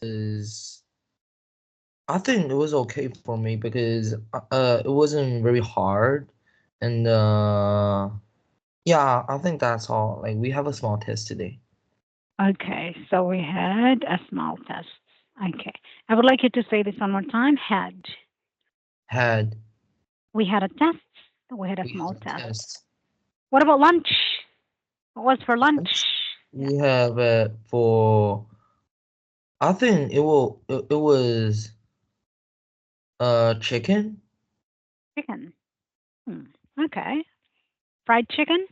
is I think it was okay for me because it wasn't very hard, and yeah, I think that's all. Like we have a small test today. Okay, so we had a small test. Okay. I would like you to say this one more time. Had. Had We had a test. We had a we small had a test. test What about lunch? What was for lunch? lunch. Yeah, We have for I think it was chicken, chicken. Hmm. Okay. Fried chicken?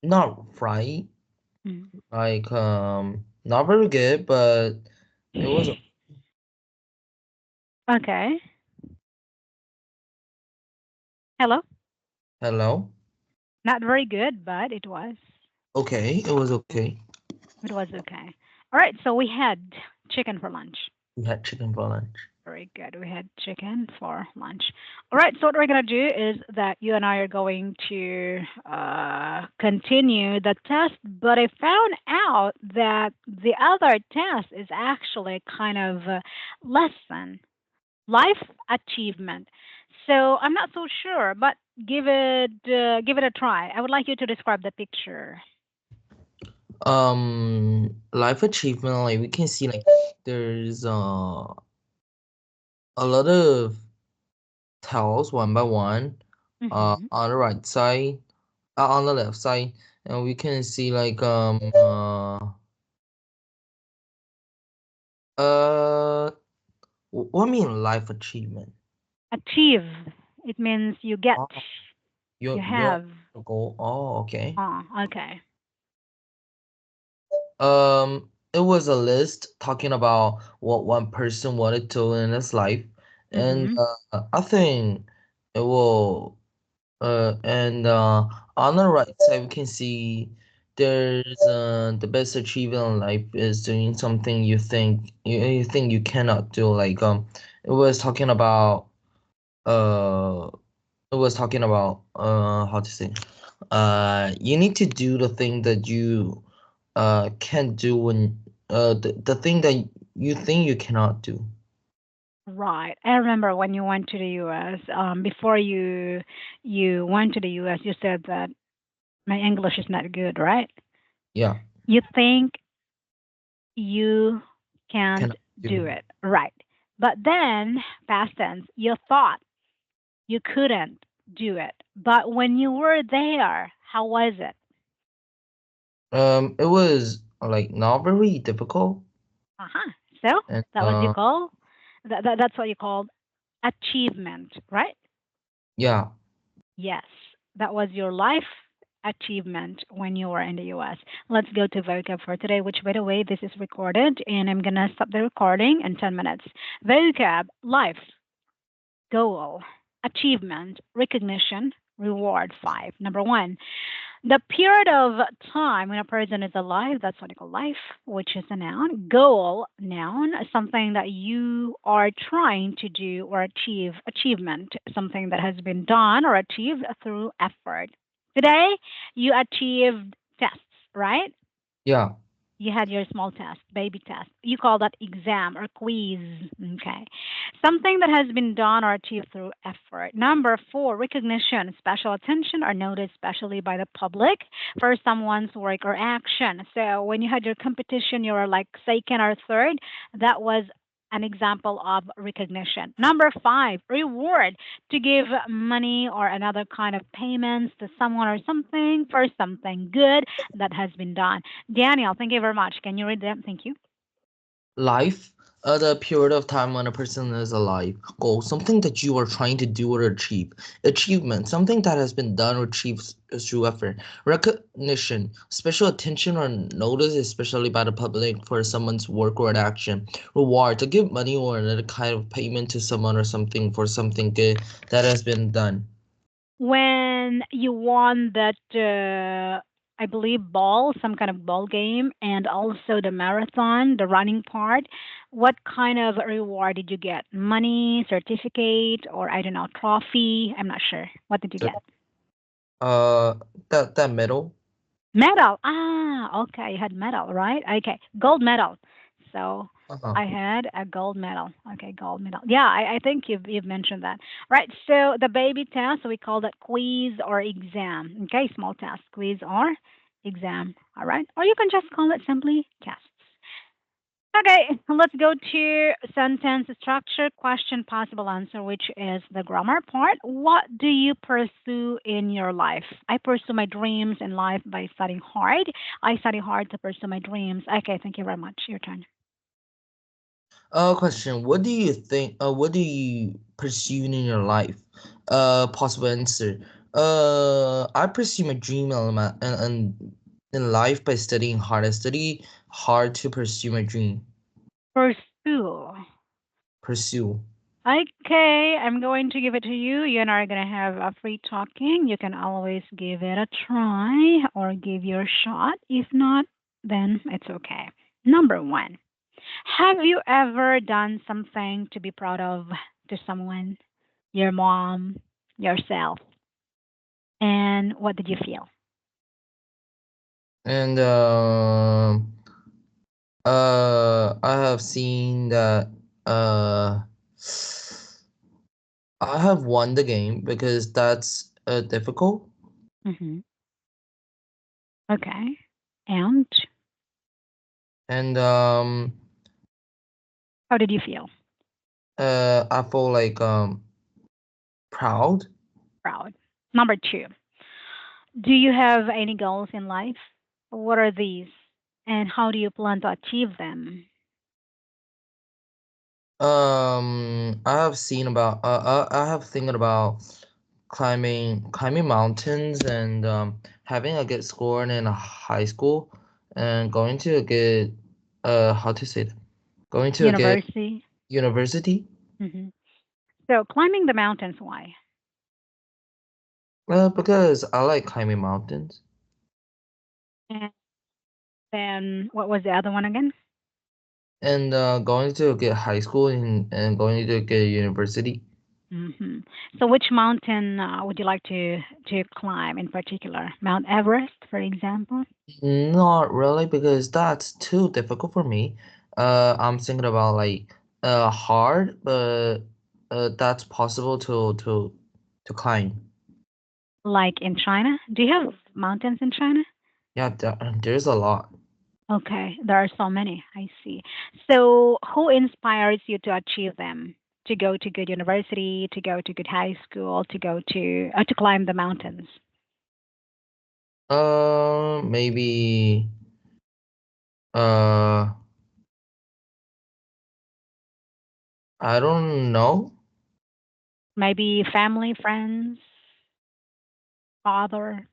not fried, Hmm. like not very good, but it was Okay. Hello? hello. Not very good, but it was. Okay, it was okay. It was okay. All right, so we had chicken for lunch. We had chicken for lunch. Very good. We had chicken for lunch. All right. So what we're gonna do is that you and I are going to continue the test. But I found out that the other test is actually kind of a lesson, life achievement. So I'm not so sure, but give it a try. I would like you to describe the picture. Life achievement, like we can see like there's a lot of tiles one by one Mm-hmm. on the right side, on the left side, and we can see like uh what mean life achievement? Achieve. It means you get, Oh, you your have. goal. Oh, okay. Oh, okay. It was a list talking about what one person wanted to do in his life, and Mm-hmm. I think it will. And on the right side, we can see there's the best achievement in life is doing something you think you cannot do. Like it was talking about uh, it was talking about how to say you need to do the thing that you can't do when the thing that you think you cannot do. Right. I remember when you went to the U.S. Before you went to the U.S., you said that my English is not good, right? Yeah, You think you can't cannot do do. it, right? But then, past tense, you thought you couldn't do it. But when you were there, how was it? It was like not very difficult, Uh-huh. So and that was you call that's what you called achievement, right? yeah. Yes, that was your life achievement when you were in the US. Let's go to vocab for today, which, by the way, this is recorded, and I'm going to stop the recording in 10 minutes. Vocab, life, goal, achievement, recognition, reward. Five. Number one, the period of time when a person is alive, that's what you call life, which is a noun. Goal, noun, something that you are trying to do or achieve, achievement, something that has been done or achieved through effort. Today, you achieved tests, right? Yeah. You had your small test, baby test. You call that exam or quiz. Okay. Something that has been done or achieved through effort. Number four, recognition, special attention or notice, especially by the public for someone's work or action. So when you had your competition, you were like second or third. That was an example of recognition. Number five, reward, to give money or another kind of payments to someone or something for something good that has been done. Daniel, thank you very much. Can you read them? Thank you. Life, the period of time when a person is alive. Goal, something that you are trying to do or achieve. Achievement, something that has been done or achieved through effort. Recognition, special attention or notice, especially by the public for someone's work or action. Reward, to give money or another kind of payment to someone or something for something good that has been done. When you won that, I believe, ball, some kind of ball game, and also the marathon, the running part, what kind of reward did you get? Money, certificate, or I don't know, trophy? I'm not sure. What did you So, get? uh, that medal. Medal. Ah, okay. You had medal, right? Okay. Gold medal. So, I had a gold medal. Okay, gold medal. Yeah, I think you've mentioned that. Right. So the baby test, we call that quiz or exam. Okay, small test, quiz or exam. All right. Or you can just call it simply tests. Okay, let's go to sentence structure, question, possible answer, which is the grammar part. What do you pursue in your life? I pursue my dreams in life by studying hard. I study hard to pursue my dreams. Okay, thank you very much. Your turn. Question. What do you think? What do you pursue in your life? Possible answer. I pursue my dream element and in life by studying hard. I study hard to pursue my dream. Pursue. Pursue. Okay, I'm going to give it to you. You and I are going to have a free talking. You can always give it a try or give your shot. If not, then it's okay. Number one, have you ever done something to be proud of to someone, your mom, yourself? And what did you feel? And I have seen that I have won the game because that's difficult. Hmm. Okay. And And how did you feel? I feel like proud. Proud. Number two, do you have any goals in life? What are these? And how do you plan to achieve them? I have seen about I have thinking about climbing mountains and having a good score in a high school and going to a good how to say that? Going to a good University? university. Hmm. So, climbing the mountains, why? Because I like climbing mountains And then, what was the other one again? and going to a good high school and going to a good university. Hmm. So, which mountain would you like to climb in particular? Mount Everest, for example? Not really, because that's too difficult for me. I'm thinking about like hard, but that's possible to climb. Like in China? Do you have mountains in China? Yeah, there's a lot. Okay, there are so many. I see. So, who inspires you to achieve them? To go to good university, to go to good high school, to climb the mountains. Maybe uh, I don't know. Maybe family, friends, father.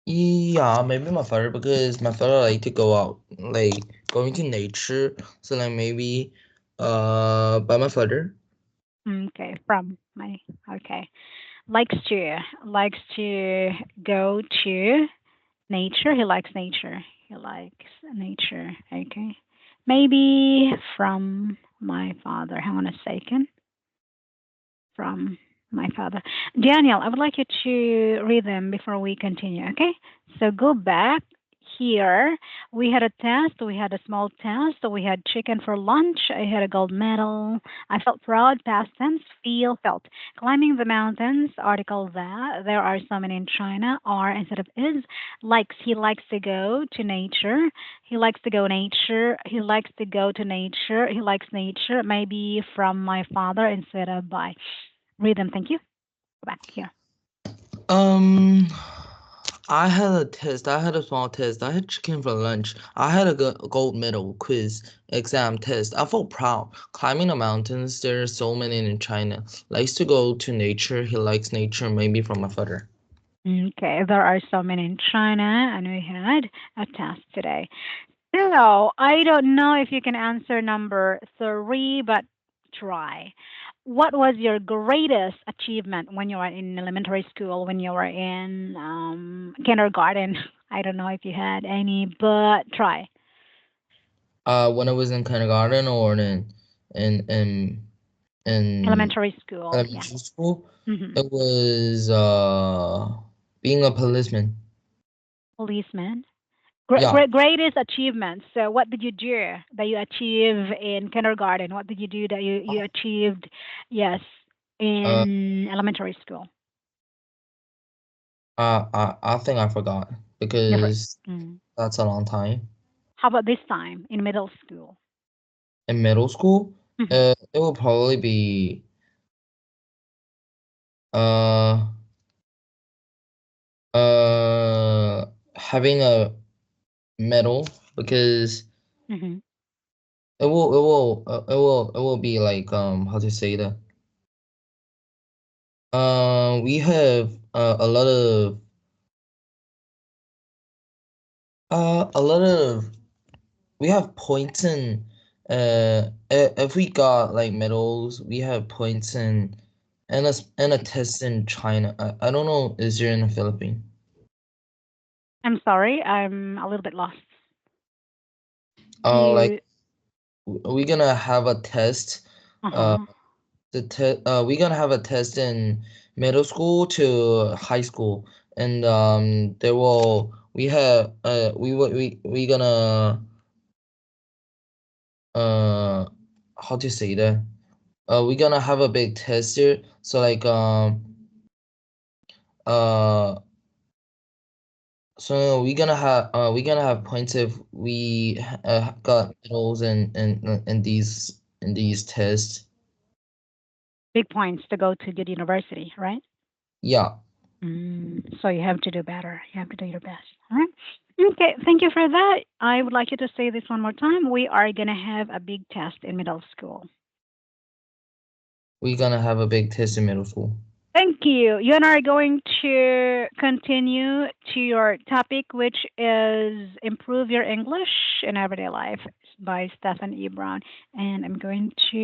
Yeah, maybe my father because my father like to go out, like going to nature. So like maybe by my father. Okay, from my okay. Likes to go to nature. He likes nature. He likes nature. Okay. Maybe from my father. Hang on a second. From my father. Daniel, I would like you to read them before we continue, okay? So go back here. We had a test, we had a small test, we had chicken for lunch, I had a gold medal, I felt proud, past tense, feel, felt. Climbing the mountains, article that, there are so many in China, are instead of is, likes, he likes to go to nature, he likes to go nature, he likes to go to nature, he likes nature, maybe from my father instead of by. Read them. Thank you. Go back here. Um, I had a test. I had a small test. I had chicken for lunch. I had a gold medal quiz exam test. I felt proud. Climbing the mountains, there are so many in China. Likes to go to nature. He likes nature, maybe from my father. Okay, there are so many in China, and we had a test today. So I don't know if you can answer number three, but try. What was your greatest achievement when you were in elementary school, when you were in kindergarten? I don't know if you had any, but try. When I was in kindergarten or in in in Elementary school, yeah. elementary school, Hmm. it was being a policeman. Policeman. Yeah. Greatest achievements. So, what did you do that you achieved in kindergarten? What did you do that you achieved, yes, Uh, in elementary school? I think I forgot Different. because Mm. that's a long time. How about this time in middle school? In middle school, Hmm. it will probably be uh having a medal because Hmm. it will be like how to say that we have a lot of we have points in if we got like medals we have points in and a test in China. I don't know, is there in the Philippines? I'm sorry, I'm a little bit lost. Do Like you? we're gonna have a test. Uh Uh, huh. we're gonna have a test in middle school to high school, and there will we have we gonna uh how to say that we're gonna have a big test here. So like uh so we're gonna have points if we got medals in these tests. Big points to go to good university, right? Yeah, So you have to do better. You have to do your best. All right. Okay. Thank you for that. I would like you to say this one more time. We are gonna have a big test in middle school. we're gonna have a big test in middle school. Thank you. You and I are going to continue to your topic, which is Improve Your English in Everyday Life by Stephen E. Brown. And I'm going to